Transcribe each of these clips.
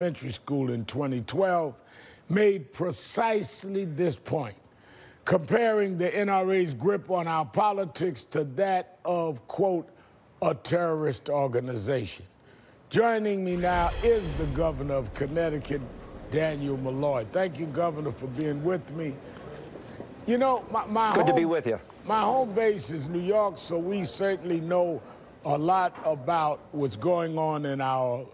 Elementary school in 2012 made precisely this point, comparing the NRA's grip on our politics to that of, quote, a terrorist organization. Joining me now is the governor of Connecticut, Daniel Malloy. Thank you, Governor, for being with me. You know, Good to be with you. My home base is New York, so we certainly know a lot about what's going on in our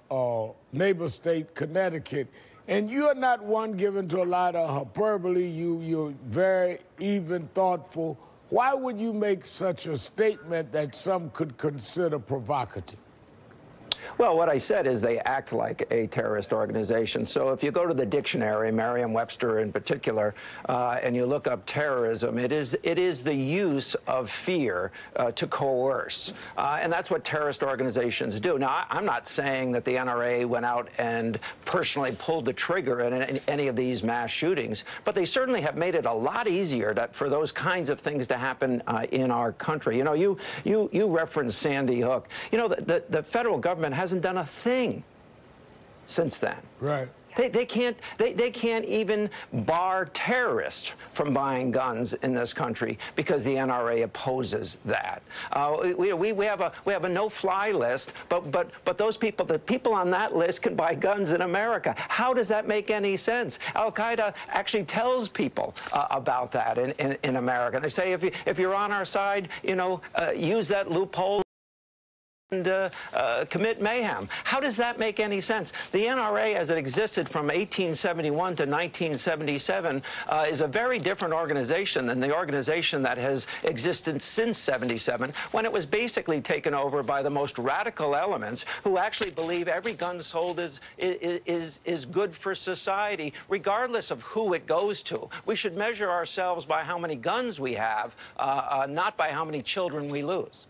neighbor state, Connecticut. And you're not one given to a lot of hyperbole. You're very even, thoughtful. Why would you make such a statement that some could consider provocative? Well, what I said is they act like a terrorist organization. So if you go to the dictionary, Merriam-Webster in particular, and you look up terrorism, it is the use of fear to coerce. And that's what terrorist organizations do. Now, I'm not saying that the NRA went out and personally pulled the trigger in any of these mass shootings, but they certainly have made it a lot easier for those kinds of things to happen in our country. You know, you referenced Sandy Hook. You know, the federal government hasn't done a thing since then. Right. They can't even bar terrorists from buying guns in this country because the NRA opposes that. We have a no-fly list, but those people, the people on that list, can buy guns in America. How does that make any sense? Al-Qaeda actually tells people about that in America. They say if you're on our side, you know, use that loophole and commit mayhem. How does that make any sense? The NRA, as it existed from 1871 to 1977, is a very different organization than the organization that has existed since '77, when it was basically taken over by the most radical elements who actually believe every gun sold is good for society, regardless of who it goes to. We should measure ourselves by how many guns we have, not by how many children we lose.